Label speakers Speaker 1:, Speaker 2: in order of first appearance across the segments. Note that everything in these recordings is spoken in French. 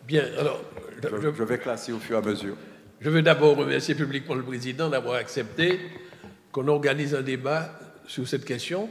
Speaker 1: Bien, alors...
Speaker 2: Je vais classer au fur et à mesure.
Speaker 1: Je veux d'abord remercier publiquement le président d'avoir accepté qu'on organise un débat sur cette question,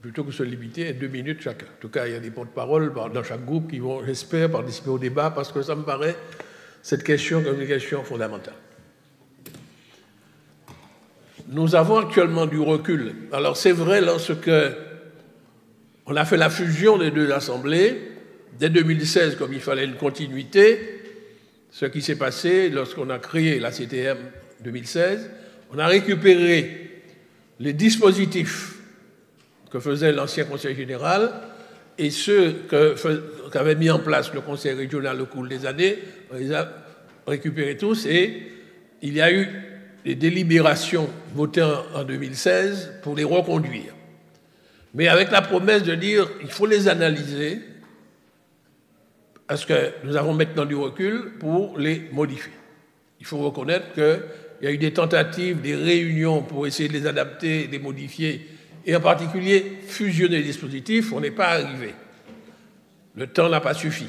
Speaker 1: plutôt que de se limiter à 2 minutes chacun. En tout cas, il y a des porte-paroles dans chaque groupe qui vont, j'espère, participer au débat, parce que ça me paraît, cette question, comme une question fondamentale. Nous avons actuellement du recul. Alors c'est vrai, lorsque on a fait la fusion des deux assemblées, dès 2016, comme il fallait une continuité, ce qui s'est passé lorsqu'on a créé la CTM 2016, on a récupéré les dispositifs que faisait l'ancien Conseil général et ceux qu'avait mis en place le Conseil régional au cours des années, on les a récupérés tous et il y a eu des délibérations votées en 2016 pour les reconduire. Mais avec la promesse de dire qu'il faut les analyser parce que nous avons maintenant du recul pour les modifier. Il faut reconnaître qu'il y a eu des tentatives, des réunions pour essayer de les adapter, de les modifier, et en particulier fusionner les dispositifs, on n'est pas arrivé. Le temps n'a pas suffi.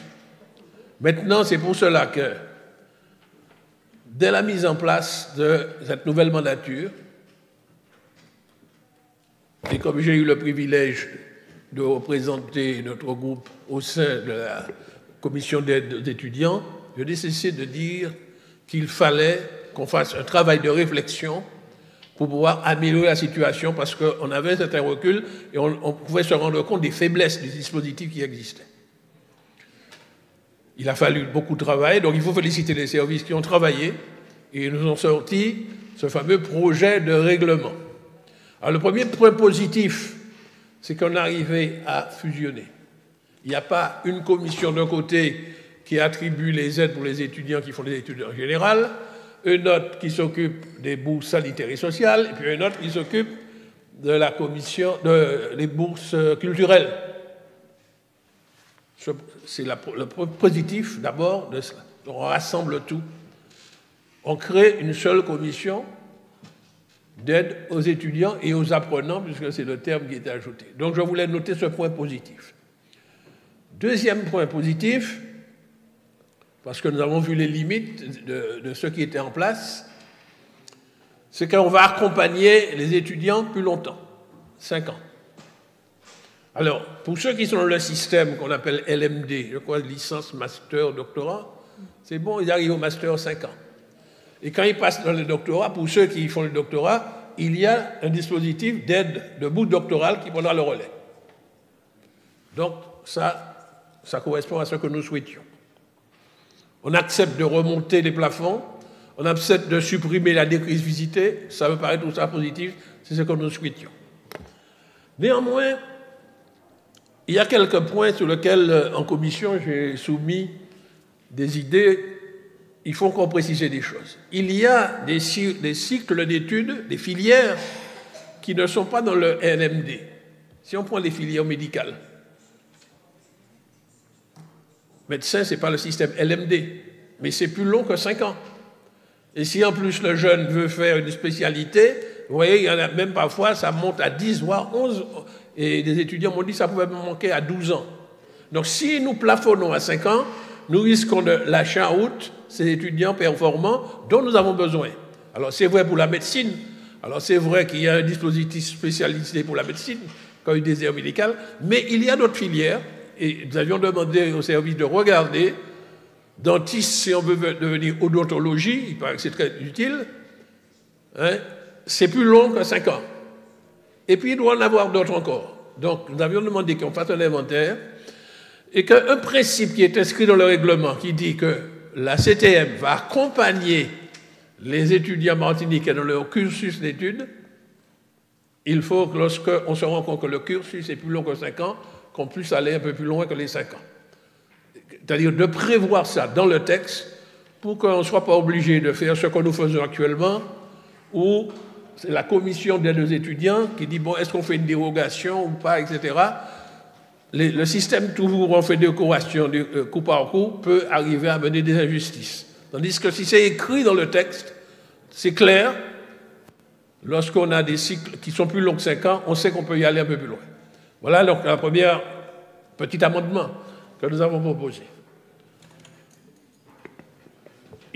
Speaker 1: Maintenant, c'est pour cela que, dès la mise en place de cette nouvelle mandature, et comme j'ai eu le privilège de représenter notre groupe au sein de la commission d'aide aux étudiants, je n'ai cessé de dire qu'il fallait qu'on fasse un travail de réflexion pour pouvoir améliorer la situation parce qu'on avait un certain recul et on pouvait se rendre compte des faiblesses du dispositif qui existait. Il a fallu beaucoup de travail, donc il faut féliciter les services qui ont travaillé et ils nous ont sorti ce fameux projet de règlement. Alors le premier point positif, c'est qu'on arrivait à fusionner. Il n'y a pas une commission d'un côté qui attribue les aides pour les étudiants qui font des études en général, une autre qui s'occupe des bourses sanitaires et sociales, et puis une autre qui s'occupe de la commission des bourses culturelles. C'est le point positif d'abord de cela. On rassemble tout. On crée une seule commission d'aide aux étudiants et aux apprenants, puisque c'est le terme qui est ajouté. Donc je voulais noter ce point positif. Deuxième point positif, parce que nous avons vu les limites de ce qui était en place, c'est qu'on va accompagner les étudiants plus longtemps, 5 ans. Alors, pour ceux qui sont dans le système qu'on appelle LMD, je crois licence, master, doctorat, c'est bon, ils arrivent au master 5 ans. Et quand ils passent dans le doctorat, pour ceux qui font le doctorat, il y a un dispositif d'aide de bout doctoral qui prendra le relais. Donc, ça correspond à ce que nous souhaitions. On accepte de remonter les plafonds, on accepte de supprimer la décrisivité, ça me paraît tout ça positif, c'est ce que nous souhaitions. Néanmoins, il y a quelques points sur lesquels, en commission, j'ai soumis des idées, il faut qu'on précise des choses. Il y a des cycles d'études, des filières qui ne sont pas dans le LMD. Si on prend les filières médicales, médecin, ce n'est pas le système LMD, mais c'est plus long que 5 ans. Et si en plus le jeune veut faire une spécialité, vous voyez, il y en a même parfois, ça monte à 10, voire 11, et des étudiants m'ont dit que ça pouvait manquer à 12 ans. Donc si nous plafonnons à 5 ans, nous risquons de lâcher en route ces étudiants performants dont nous avons besoin. Alors c'est vrai pour la médecine, alors c'est vrai qu'il y a un dispositif spécialisé pour la médecine, comme une désert médical, mais il y a d'autres filières. Et nous avions demandé au service de regarder, dentiste, si on veut devenir odontologie, il paraît que c'est très utile, hein, c'est plus long que 5 ans. Et puis il doit en avoir d'autres encore. Donc nous avions demandé qu'on fasse un inventaire et qu'un principe qui est inscrit dans le règlement qui dit que la CTM va accompagner les étudiants martiniquais dans leur cursus d'études, il faut que lorsqu'on se rend compte que le cursus est plus long que 5 ans, qu'on puisse aller un peu plus loin que les 5 ans. C'est-à-dire de prévoir ça dans le texte pour qu'on ne soit pas obligé de faire ce que nous faisons actuellement, où c'est la commission d'aide aux étudiants qui dit, bon, est-ce qu'on fait une dérogation ou pas, etc. Le système, toujours, on fait des décorations coup par coup, peut arriver à mener des injustices. Tandis que si c'est écrit dans le texte, c'est clair, lorsqu'on a des cycles qui sont plus longs que 5 ans, on sait qu'on peut y aller un peu plus loin. Voilà donc le premier petit amendement que nous avons proposé.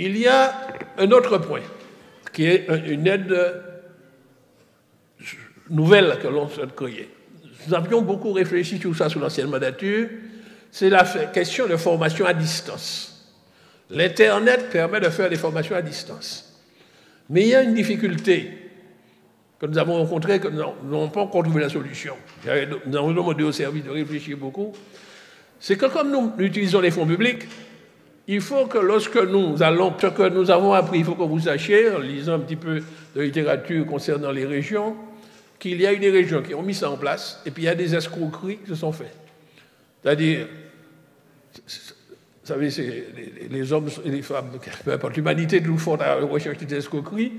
Speaker 1: il y a un autre point, qui est une aide nouvelle que l'on souhaite créer. Nous avions beaucoup réfléchi sur ça sous l'ancienne mandature. C'est la question de formation à distance. L'Internet permet de faire des formations à distance. Mais il y a une difficulté que nous avons rencontrée, que nous n'avons pas encore trouvé la solution. Nous avons demandé au service de réfléchir beaucoup. C'est que comme nous utilisons les fonds publics, il faut que lorsque nous allons, ce que nous avons appris, il faut que vous sachiez, en lisant un petit peu de littérature concernant les régions, qu'il y a eu des régions qui ont mis ça en place, et puis il y a des escroqueries qui se sont faites. C'est-à-dire, vous savez, c'est les hommes et les femmes, peu importe, l'humanité nous font la recherche des escroqueries,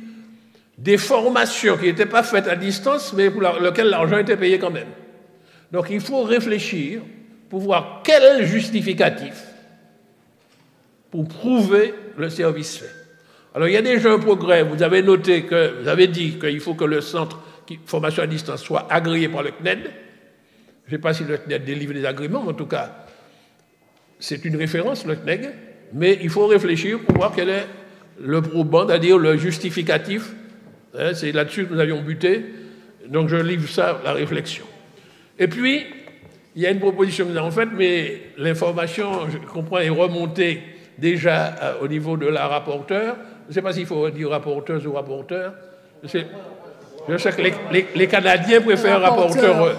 Speaker 1: des formations qui n'étaient pas faites à distance, mais pour lesquelles l'argent était payé quand même. Donc il faut réfléchir pour voir quel est le justificatif pour prouver le service fait. Alors il y a déjà un progrès, vous avez noté que, vous avez dit qu'il faut que le centre formation à distance soit agréé par le CNED. Je ne sais pas si le CNED délivre des agréments, mais en tout cas, c'est une référence, le CNED, mais il faut réfléchir pour voir quel est le probant, c'est-à-dire le justificatif. C'est là-dessus que nous avions buté. Donc je livre ça, la réflexion. Et puis, il y a une proposition que nous avons faite, mais l'information, je comprends, est remontée déjà au niveau de la rapporteure. Je ne sais pas s'il faut dire rapporteuse ou rapporteur. Je sais que les Canadiens préfèrent rapporteur.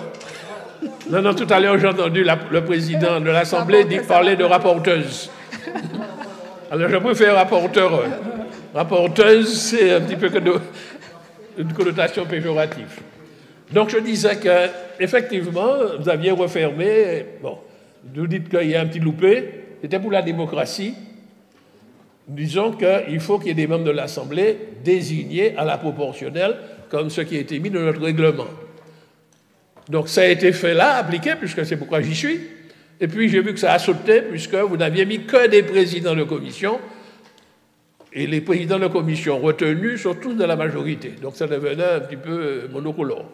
Speaker 1: Non, tout à l'heure, j'ai entendu le président de l'Assemblée parler de rapporteuse. Alors, je préfère rapporteur. Rapporteuse, c'est un petit peu une connotation péjorative. Donc, je disais qu'effectivement, vous aviez refermé. Bon, vous dites qu'il y a un petit loupé. C'était pour la démocratie. Disons qu'il faut qu'il y ait des membres de l'Assemblée désignés à la proportionnelle, comme ce qui a été mis dans notre règlement. Donc ça a été fait là, appliqué, puisque c'est pourquoi j'y suis. Et puis j'ai vu que ça a sauté, puisque vous n'aviez mis que des présidents de commission, et les présidents de commission retenus sont tous de la majorité. Donc ça devenait un petit peu monocolore.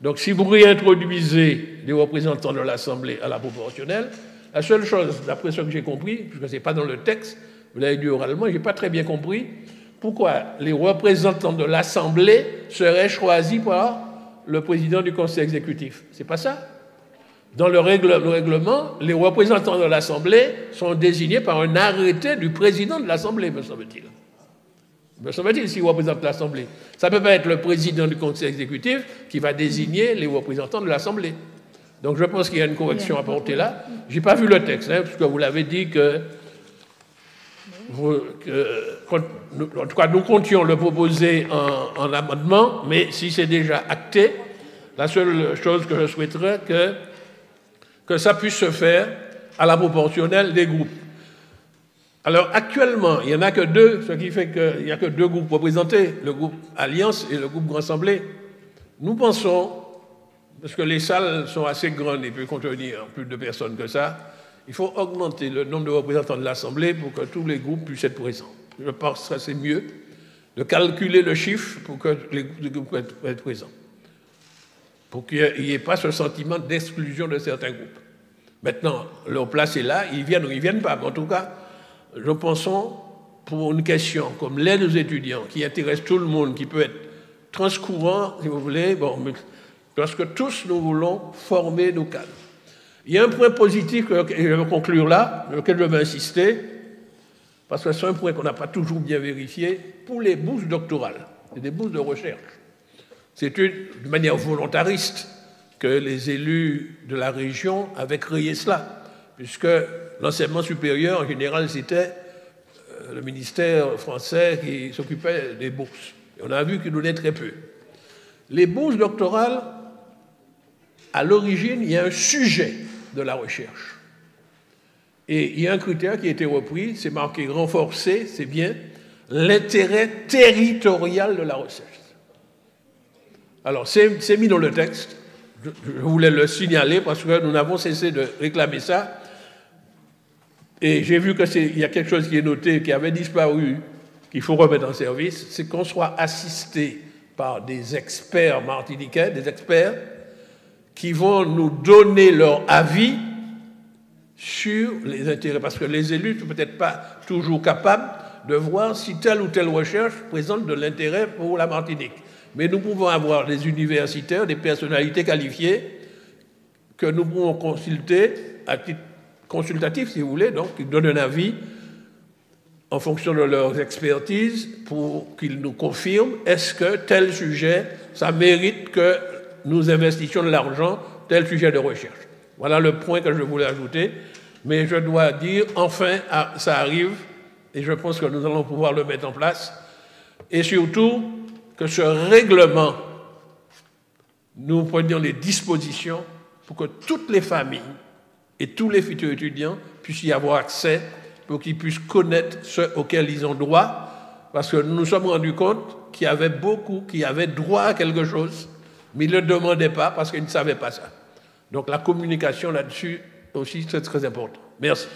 Speaker 1: Donc si vous réintroduisez les représentants de l'Assemblée à la proportionnelle, la seule chose, d'après ce que j'ai compris, puisque ce n'est pas dans le texte, vous l'avez dit oralement, je n'ai pas très bien compris, pourquoi les représentants de l'Assemblée seraient choisis par le président du Conseil exécutif. C'est pas ça. Dans le règlement, les représentants de l'Assemblée sont désignés par un arrêté du président de l'Assemblée, me semble-t-il. Me semble-t-il, s'il représente l'Assemblée. Ça ne peut pas être le président du Conseil exécutif qui va désigner les représentants de l'Assemblée. Donc je pense qu'il y a une correction à apporter là. Je n'ai pas vu le texte, parce que vous l'avez dit que en tout cas, nous comptions le proposer en amendement, mais si c'est déjà acté, la seule chose que je souhaiterais, que ça puisse se faire à la proportionnelle des groupes. Alors, actuellement, il n'y en a que deux, ce qui fait qu'il n'y a que deux groupes représentés, le groupe Alliance et le groupe Grand Assemblée. Nous pensons, parce que les salles sont assez grandes et peuvent contenir plus de personnes que ça, il faut augmenter le nombre de représentants de l'Assemblée pour que tous les groupes puissent être présents. Je pense que c'est mieux de calculer le chiffre pour que les groupes puissent être présents. Pour qu'il n'y ait pas ce sentiment d'exclusion de certains groupes. Maintenant, leur place est là, ils viennent ou ils ne viennent pas. Mais en tout cas, je pense pour une question comme l'aide aux étudiants, qui intéresse tout le monde, qui peut être transcourant, si vous voulez, parce que tous nous voulons former nos cadres. Il y a un point positif, et je vais conclure là, sur lequel je vais insister, parce que c'est un point qu'on n'a pas toujours bien vérifié, pour les bourses doctorales, c'est des bourses de recherche. C'est de manière volontariste que les élus de la région avaient créé cela, puisque l'enseignement supérieur, en général, c'était le ministère français qui s'occupait des bourses. Et on a vu qu'il donnait très peu. Les bourses doctorales, à l'origine, il y a un sujet de la recherche. Et il y a un critère qui a été repris, c'est marqué renforcer, c'est bien, l'intérêt territorial de la recherche. Alors, c'est mis dans le texte, je voulais le signaler parce que nous n'avons cessé de réclamer ça. Et j'ai vu qu'il y a quelque chose qui est noté, qui avait disparu, qu'il faut remettre en service, c'est qu'on soit assisté par des experts martiniquais, des experts qui vont nous donner leur avis sur les intérêts. Parce que les élus ne sont peut-être pas toujours capables de voir si telle ou telle recherche présente de l'intérêt pour la Martinique. Mais nous pouvons avoir des universitaires, des personnalités qualifiées que nous pouvons consulter à titre consultatif, si vous voulez, donc qui donnent un avis en fonction de leurs expertises pour qu'ils nous confirment est-ce que tel sujet, ça mérite que nous investissions de l'argent, tel sujet de recherche. Voilà le point que je voulais ajouter. Mais je dois dire, enfin, ça arrive, et je pense que nous allons pouvoir le mettre en place. Et surtout, que ce règlement, nous prenions les dispositions pour que toutes les familles et tous les futurs étudiants puissent y avoir accès, pour qu'ils puissent connaître ce auquel ils ont droit, parce que nous nous sommes rendus compte qu'il y avait beaucoup qui avaient droit à quelque chose, mais ils ne le demandaient pas parce qu'ils ne savaient pas ça. Donc la communication là-dessus aussi, c'est très important. Merci.